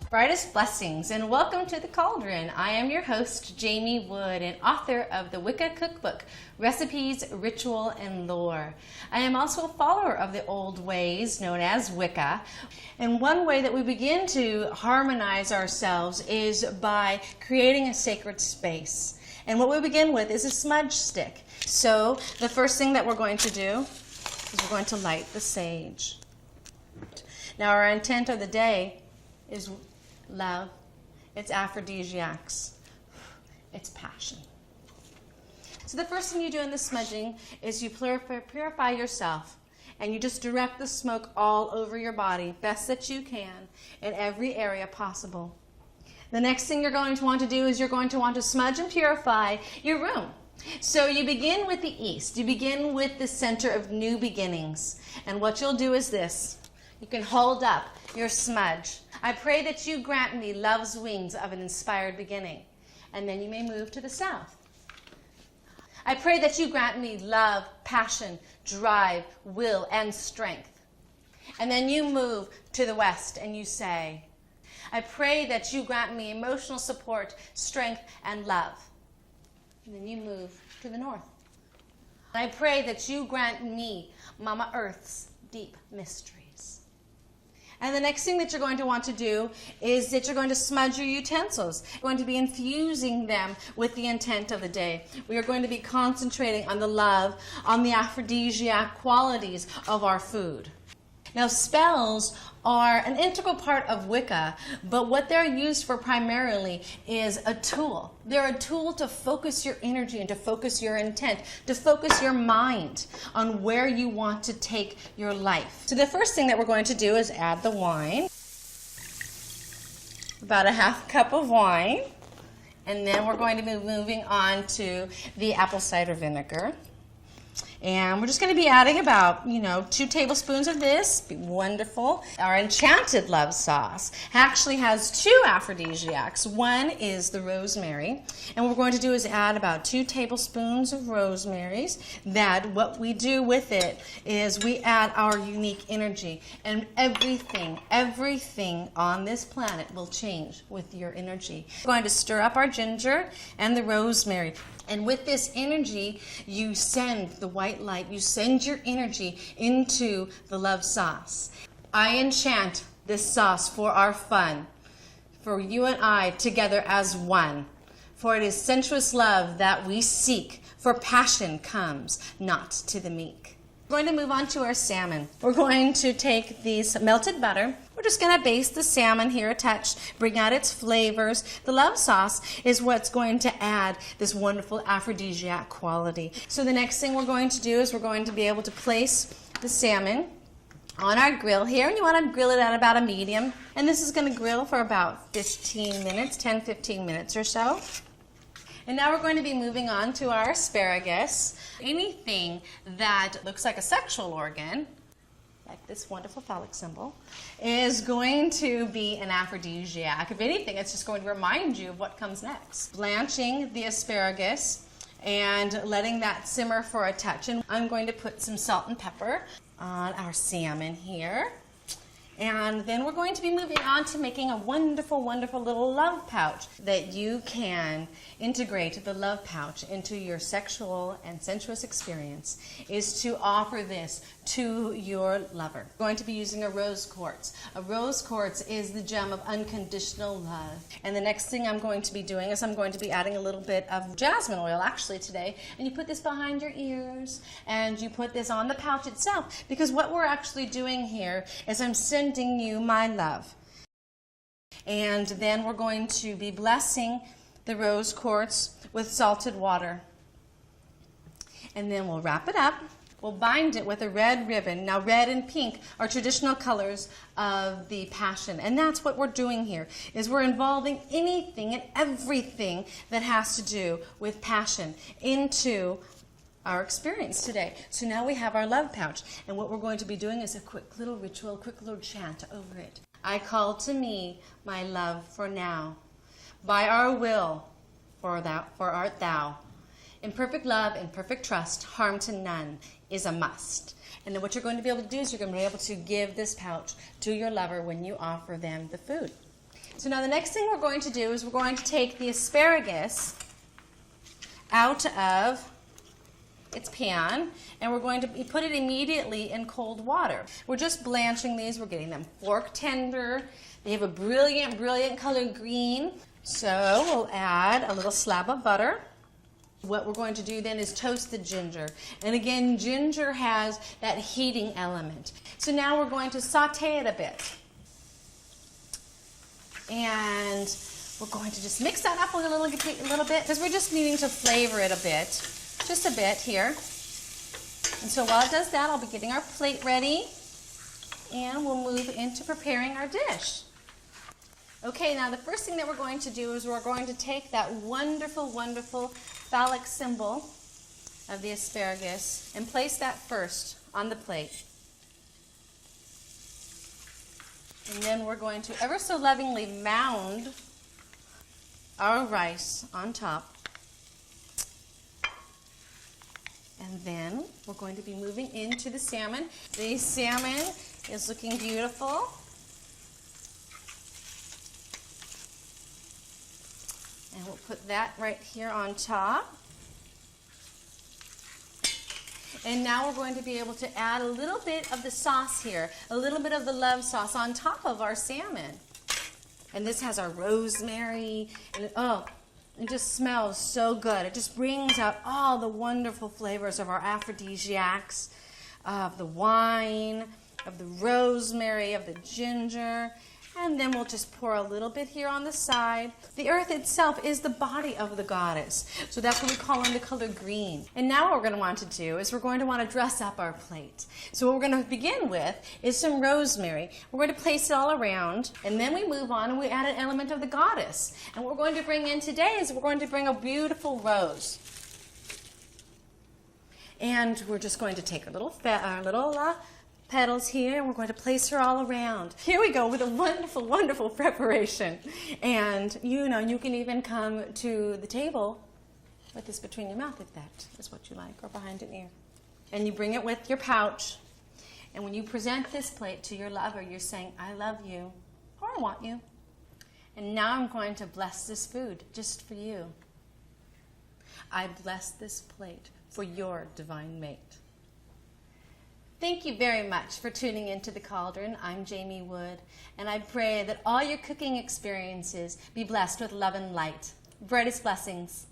Brightest blessings and welcome to the Cauldron. I am your host, Jamie Wood, and author of the Wicca Cookbook, Recipes, Ritual, and Lore. I am also a follower of the old ways known as Wicca. And one way that we begin to harmonize ourselves is by creating a sacred space. And what we begin with is a smudge stick. So the first thing that we're going to do is we're going to light the sage. Now our intent of the day is love, it's aphrodisiacs, it's passion. So the first thing you do in the smudging is you purify yourself, and you just direct the smoke all over your body, best that you can, in every area possible. The next thing you're going to want to do is you're going to want to smudge and purify your room. So you begin with the east, you begin with the center of new beginnings, and what you'll do is this. You can hold up your smudge. I pray that you grant me love's wings of an inspired beginning. And then you may move to the south. I pray that you grant me love, passion, drive, will, and strength. And then you move to the west and you say, I pray that you grant me emotional support, strength, and love. And then you move to the north. I pray that you grant me Mama Earth's deep mysteries. And the next thing that you're going to want to do is that you're going to smudge your utensils. You're going to be infusing them with the intent of the day. We are going to be concentrating on the love, on the aphrodisiac qualities of our food. Now, spells are an integral part of Wicca, but what they're used for primarily is a tool. They're a tool to focus your energy and to focus your intent, to focus your mind on where you want to take your life. So the first thing that we're going to do is add the wine, about a half cup of wine, and then we're going to be moving on to the apple cider vinegar. And we're just going to be adding about, 2 tablespoons of this. Be wonderful. Our enchanted love sauce actually has 2 aphrodisiacs. One is the rosemary. And what we're going to do is add about 2 tablespoons of rosemaries. That what we do with it is we add our unique energy. And everything on this planet will change with your energy. We're going to stir up our ginger and the rosemary. And with this energy, you send the white light, you send your energy into the love sauce. I enchant this sauce for our fun, for you and I together as one. For it is sensuous love that we seek, for passion comes not to the meek. We're going to move on to our salmon. We're going to take these melted butter. We're just going to baste the salmon here a touch, bring out its flavors. The love sauce is what's going to add this wonderful aphrodisiac quality. So the next thing we're going to do is we're going to be able to place the salmon on our grill here, and you want to grill it at about a medium. And this is going to grill for about 15 minutes, 10-15 minutes or so. And now we're going to be moving on to our asparagus. Anything that looks like a sexual organ, like this wonderful phallic symbol, is going to be an aphrodisiac. If anything, it's just going to remind you of what comes next. Blanching the asparagus and letting that simmer for a touch. And I'm going to put some salt and pepper on our salmon here. And then we're going to be moving on to making a wonderful, wonderful little love pouch that you can integrate the love pouch into your sexual and sensuous experience, is to offer this to your lover. We're going to be using a rose quartz. A rose quartz is the gem of unconditional love. And the next thing I'm going to be doing is I'm going to be adding a little bit of jasmine oil actually today. And you put this behind your ears and you put this on the pouch itself, because what we're actually doing here is I'm sending you my love. And then we're going to be blessing the rose quartz with salted water. And then we'll wrap it up. We'll bind it with a red ribbon. Now, red and pink are traditional colors of the passion. And that's what we're doing here, is we're involving anything and everything that has to do with passion into our experience today. So now we have our love pouch, and what we're going to be doing is a quick little ritual, quick little chant over it. I call to me my love for now. By our will, for art thou. In perfect love and perfect trust, harm to none is a must. And then what you're going to be able to do is you're going to be able to give this pouch to your lover when you offer them the food. So now the next thing we're going to do is we're going to take the asparagus out of its pan, and we're going to put it immediately in cold water. We're just blanching these. We're getting them fork tender. They have a brilliant, brilliant color green. So we'll add a little slab of butter. What we're going to do then is toast the ginger. And again, ginger has that heating element. So now we're going to saute it a bit. And we're going to just mix that up a little bit because we're just needing to flavor it a bit. Just a bit here. And so while it does that, I'll be getting our plate ready. And we'll move into preparing our dish. Okay, now the first thing that we're going to do is we're going to take that wonderful, wonderful phallic symbol of the asparagus and place that first on the plate. And then we're going to ever so lovingly mound our rice on top. And then we're going to be moving into the salmon. The salmon is looking beautiful. And we'll put that right here on top. And now we're going to be able to add a little bit of the sauce here, a little bit of the love sauce on top of our salmon. And this has our rosemary, and it just smells so good. It just brings out all the wonderful flavors of our aphrodisiacs, of the wine, of the rosemary, of the ginger. And then we'll just pour a little bit here on the side. The earth itself is the body of the goddess. So that's what we call in the color green. And now what we're going to want to do is we're going to want to dress up our plate. So what we're going to begin with is some rosemary. We're going to place it all around. And then we move on and we add an element of the goddess. And what we're going to bring in today is we're going to bring a beautiful rose. And we're just going to take our little petals here, and we're going to place her all around. Here we go with a wonderful, wonderful preparation. And you can even come to the table with this between your mouth if that is what you like, or behind an ear. And you bring it with your pouch. And when you present this plate to your lover, you're saying, I love you, or I want you. And now I'm going to bless this food just for you. I bless this plate for your divine mate. Thank you very much for tuning into The Cauldron. I'm Jamie Wood, and I pray that all your cooking experiences be blessed with love and light. Brightest blessings.